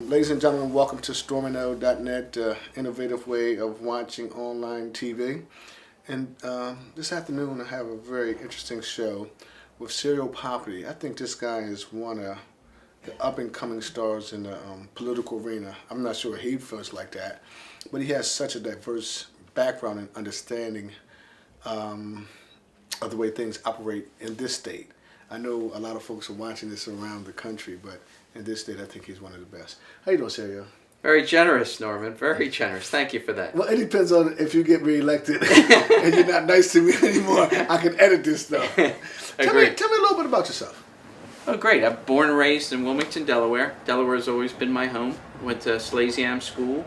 Ladies and gentlemen, welcome to StorminO.net, innovative way of watching online TV. And this afternoon I have a very interesting show with Stormin O Popippi. I think this guy is one of the up-and-coming stars in the political arena. I'm not sure he feels like that, but he has such a diverse background and understanding of the way things operate in this state. I know a lot of folks are watching this around the country, but in this state, I think he's one of the best. How you doing, Stormin? Very generous, Norman. Very generous. Thank you for that. Well, it depends on if you get reelected and you're not nice to me anymore. I can edit this stuff. Tell me a little bit about yourself. Oh, great. I'm born and raised in Wilmington, Delaware. Delaware has always been my home. Went to Slasianum School,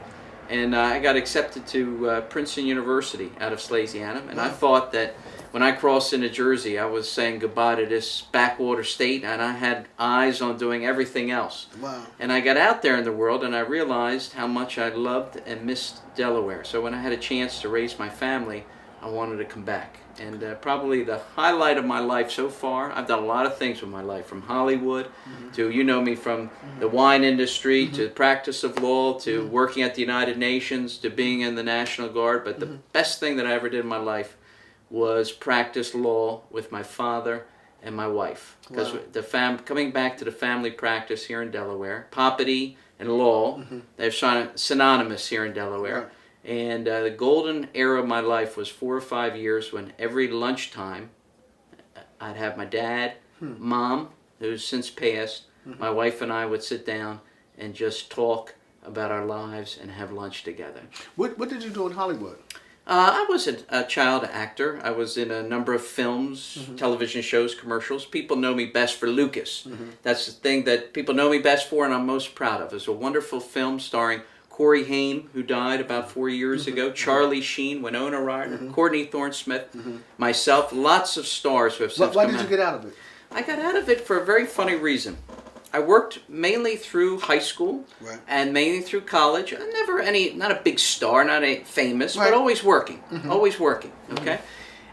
and I got accepted to Princeton University out of Slasianum. And I thought that when I crossed into Jersey, I was saying goodbye to this backwater state, and I had eyes on doing everything else. Wow. And I got out there in the world, and I realized how much I loved and missed Delaware. So when I had a chance to raise my family, I wanted to come back. And probably the highlight of my life so far, I've done a lot of things with my life, from Hollywood to, you know me, from the wine industry to the practice of law to working at the United Nations to being in the National Guard. But the best thing that I ever did in my life was practice law with my father and my wife. Because coming back to the family practice here in Delaware, Popippi and law, they're synonymous here in Delaware. Right. And the golden era of my life was 4 or 5 years when every lunchtime I'd have my dad, mom, who's since passed, my wife and I would sit down and just talk about our lives and have lunch together. What did you do in Hollywood? I was a child actor. I was in a number of films, television shows, commercials. People know me best for Lucas. That's the thing that people know me best for and I'm most proud of. It was a wonderful film starring Corey Haim, who died about 4 years ago, Charlie Sheen, Winona Ryder, Courtney Thorne-Smith, myself, lots of stars who have since come out. Why did you get out of it? I got out of it for a very funny reason. I worked mainly through high school and mainly through college. Never not a big star, not a famous, but always working, always working, okay?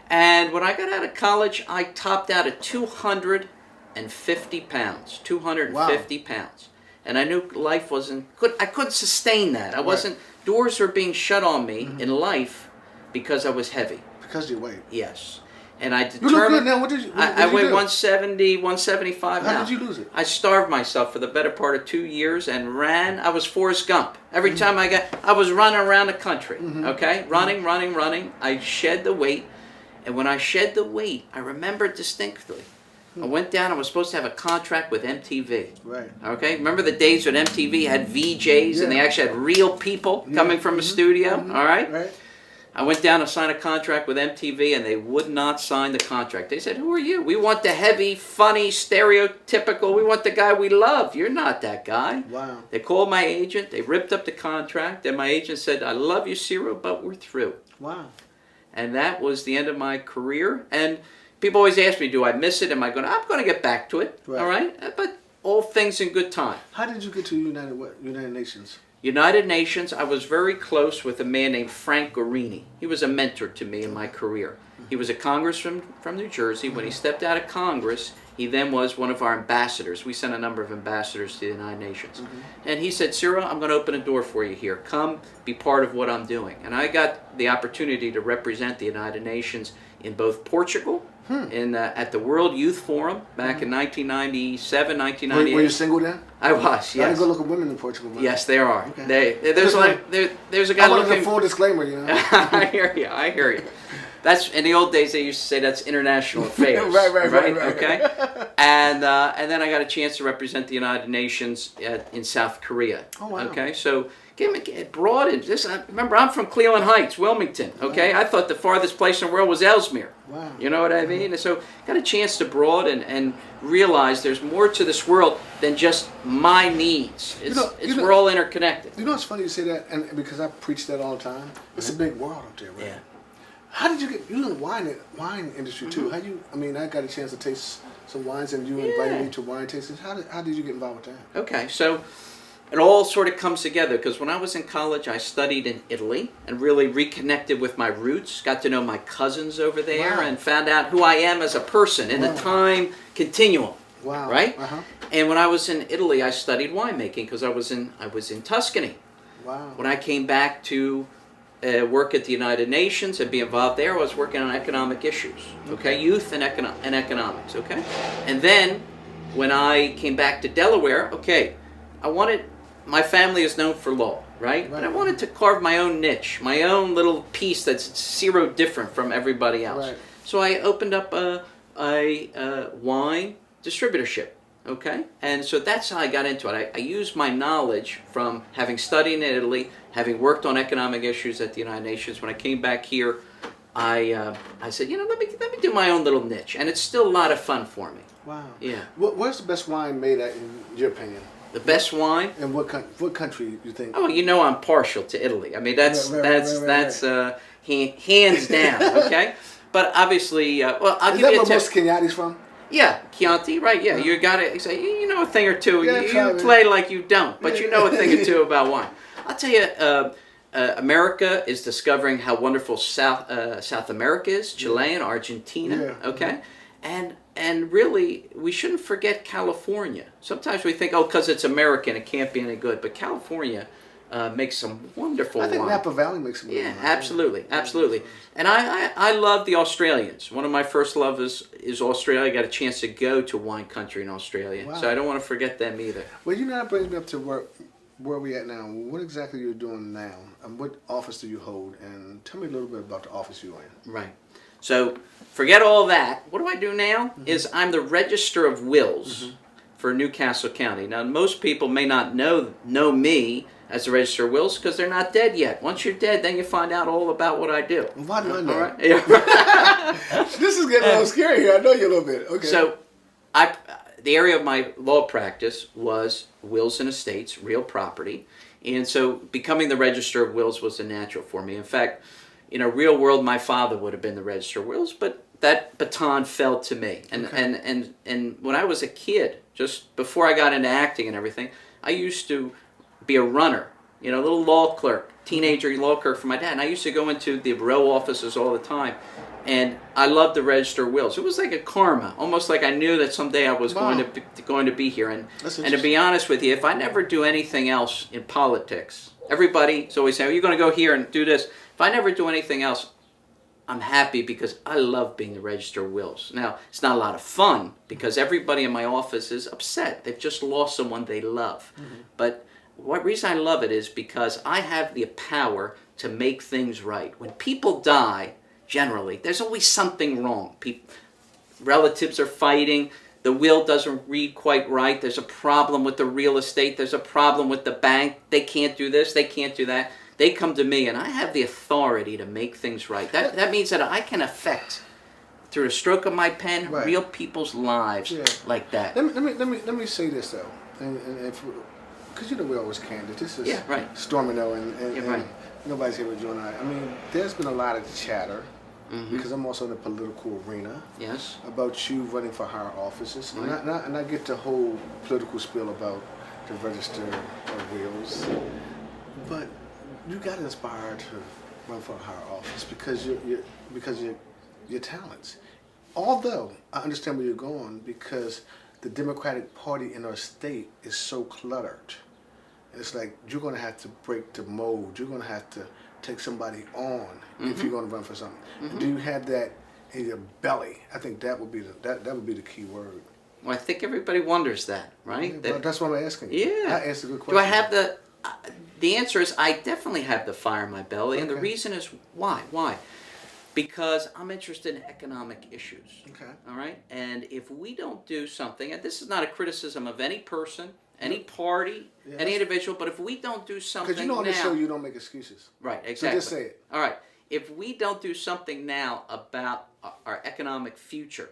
And when I got out of college, I topped out at 250 pounds, 250 pounds. And I knew life I couldn't sustain that. I wasn't, doors were being shut on me in life because I was heavy. Because of your weight? Yes. And I determined. You look good now. What did you I weigh do? 170, 175 now. How did you lose it? I starved myself for the better part of 2 years and ran. I was Forrest Gump. Every time I was running around the country, okay? Running. I shed the weight. And when I shed the weight, I remember distinctly. I went down, I was supposed to have a contract with MTV. Right. Okay? Remember the days when MTV had VJs and they actually had real people coming from a studio? All right? Right. I went down to sign a contract with MTV and they would not sign the contract. They said, "Who are you? We want the heavy, funny, stereotypical, we want the guy we love. You're not that guy." Wow. They called my agent, they ripped up the contract, and my agent said, "I love you, Ciro, but we're through." Wow. And that was the end of my career. And people always ask me, do I miss it? I'm going to get back to it, all right? But all things in good time. How did you get to United Nations? United Nations, I was very close with a man named Frank Guarini. He was a mentor to me in my career. He was a congressman from New Jersey. When he stepped out of Congress, he then was one of our ambassadors. We sent a number of ambassadors to the United Nations. And he said, "Ciro, I'm going to open a door for you here. Come be part of what I'm doing." And I got the opportunity to represent the United Nations in both Portugal, at the World Youth Forum back in 1997, 1998. Were you single then? I was, yes. A lot of good-looking women in Portugal. Man. Yes, there are. Okay. There's a guy I wanted looking. a full disclaimer, you know. I hear you. That's in the old days. They used to say that's international affairs. right. Okay. And then I got a chance to represent the United Nations in South Korea. Oh wow. Okay, so get broadened. Remember, I'm from Cleveland Heights, Wilmington. Okay, I thought the farthest place in the world was Ellesmere. Wow. You know what I mean? And so got a chance to broaden and realize there's more to this world than just my needs. We're all interconnected. You know, it's funny you say that, and because I preach that all the time. It's a big world up there, right? Yeah. How did you get? You're in the wine industry too. I got a chance to taste some wines, and you invited me to wine tastings. How did you get involved with that? Okay, so it all sort of comes together because when I was in college, I studied in Italy and really reconnected with my roots. Got to know my cousins over there and found out who I am as a person in the time continuum. Wow. right? Uh-huh. And when I was in Italy, I studied winemaking because I was in Tuscany. Wow. When I came back to work at the United Nations and be involved there, I was working on economic issues, okay? Youth and economics, okay? And then when I came back to Delaware, okay, my family is known for law, right? And I wanted to carve my own niche, my own little piece that's zero different from everybody else. Right. So I opened up a wine distributorship. Okay, and so that's how I got into it. I used my knowledge from having studied in Italy, having worked on economic issues at the United Nations. When I came back here, I said, let me do my own little niche, and it's still a lot of fun for me. Wow. Yeah. Where's the best wine made at, in your opinion? The best wine? And what country you think? Oh, I'm partial to Italy. I mean, that's hands down. Okay, but obviously, well, I'll give you a tip. Is that where most Chianti's from? Yeah, Chianti, right? Yeah, you gotta say you know a thing or two. Yeah, you play like you don't, but you know a thing or two about wine. I'll tell you, America is discovering how wonderful South America is. Chilean, Argentina. Yeah. Okay, and really, we shouldn't forget California. Sometimes we think, because it's American, it can't be any good. But California makes some wonderful wine. I think Napa Valley makes some good wine. Absolutely, absolutely. And I love the Australians. One of my first loves is Australia. I got a chance to go to wine country in Australia. Wow. So I don't want to forget them either. Well, that brings me up to where we at now. What exactly you're doing now? And what office do you hold? And tell me a little bit about the office you're in. Right. So forget all that. What do I do now? Is I'm the Register of Wills for Newcastle County. Now, most people may not know me as the Register of Wills because they're not dead yet. Once you're dead, then you find out all about what I do. Why do I know? All right? Yeah. This is getting a little scary here. I know you a little bit. Okay. So, the area of my law practice was wills and estates, real property. And so becoming the Register of Wills was a natural for me. In fact, in a real world, my father would have been the Register of Wills, but that baton fell to me. And when I was a kid, just before I got into acting and everything, I used to be a runner, a little law clerk, teenager law clerk for my dad. And I used to go into the row offices all the time. And I loved the Register of Wills. It was like a karma, almost like I knew that someday I was going to be here. And to be honest with you, if I never do anything else in politics, everybody's always saying, you're going to go here and do this. If I never do anything else, I'm happy because I love being the Register of Wills. Now, it's not a lot of fun because everybody in my office is upset. They've just lost someone they love. But what reason I love it is because I have the power to make things right. When people die, generally, there's always something wrong. Relatives are fighting. The will doesn't read quite right. There's a problem with the real estate. There's a problem with the bank. They can't do this. They can't do that. They come to me, and I have the authority to make things right. That means that I can affect, through a stroke of my pen, real people's lives like that. Let me say this though, and because we're always candid. This is Stormin O, and nobody's here with you and I. I mean, there's been a lot of chatter. Because I'm also in the political arena. Yes. About you running for higher offices, and I get the whole political spiel about the Register of Wills, but you got inspired to run for a higher office because your talents. Although I understand where you're going, because the Democratic Party in our state is so cluttered. It's like you're going to have to break the mold. You're going to have to take somebody on if you're going to run for something. Do you have that in your belly? I think that would be the key word. Well, I think everybody wonders that, right? Yeah, that's what I'm asking you. Yeah. I asked a good question. Do I have the answer is I definitely have the fire in my belly, and the reason is why? Why? Because I'm interested in economic issues. Okay. All right? And if we don't do something, and this is not a criticism of any person, any party, any individual, but if we don't do something now... Because on this show you don't make excuses. Right, exactly. So just say it. All right. If we don't do something now about our economic future,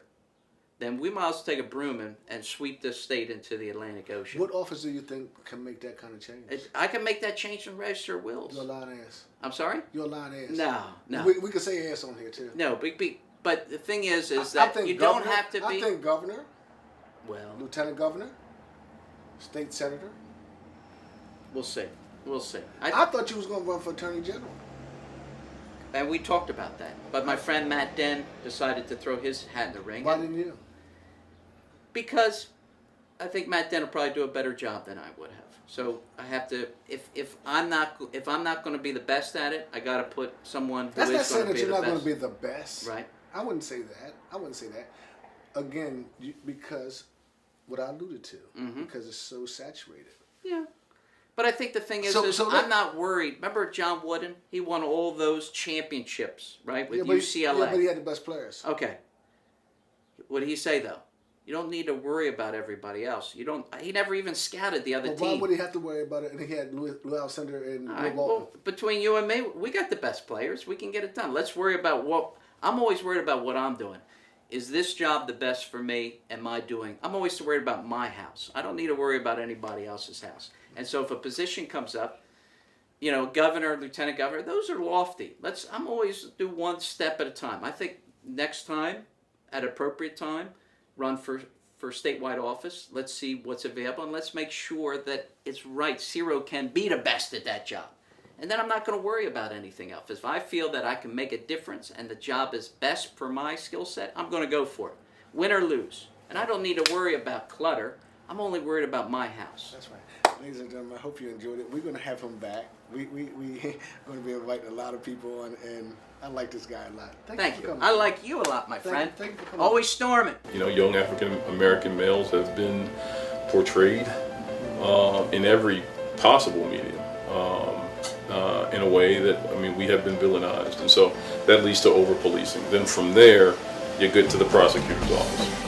then we might as well take a broom and sweep this state into the Atlantic Ocean. What office do you think can make that kind of change? I can make that change in Register of Wills. You're a lying ass. I'm sorry? You're a lying ass. No. We can say ass on here too. No, but the thing is that you don't have to be... I think governor, lieutenant governor, state senator. We'll see. I thought you was going to run for attorney general. And we talked about that. But my friend Matt Den decided to throw his hat in the ring. Why didn't you? Because I think Matt Dent will probably do a better job than I would have. So I have to, if I'm not going to be the best at it, I got to put someone who That's not is saying going to that be you're the not going best. to be the best. Right. I wouldn't say that. I wouldn't say that. Again, because what I alluded to, because it's so saturated. Yeah. But I think the thing is, So I'm not worried. Remember John Wooden? He won all those championships, right, with but UCLA. but he had the best players. Okay. What did he say though? You don't need to worry about everybody else. You don't. He never even scouted the other Why team. would he have to worry about it? And he had Lou Alcindor and All Will right, Walton. well, between you and me, we got the best players. We can get it done. Let's worry about what I'm always worried about. What I'm doing. Is this job the best for me? Am I doing? I'm always worried about my house. I don't need to worry about anybody else's house. And so if a position comes up, you know, governor, lieutenant governor, those are lofty. I'm always do one step at a time. I think next time, at appropriate time, run for statewide office. Let's see what's available, and let's make sure that it's right. Ciro can be the best at that job. And then I'm not going to worry about anything else. If I feel that I can make a difference and the job is best for my skill set, I'm going to go for it, win or lose. And I don't need to worry about clutter. I'm only worried about my house. That's right. Ladies and gentlemen, I hope you enjoyed it. We're going to have him back. We're going to be inviting a lot of people on, and I like this guy a lot. Thank you for coming. I like you a lot, my friend. Thank you for coming. Always storming. You know, young African American males have been portrayed in every possible medium in a way that, I mean, we have been villainized. And so that leads to over-policing. Then from there, you get to the prosecutor's office.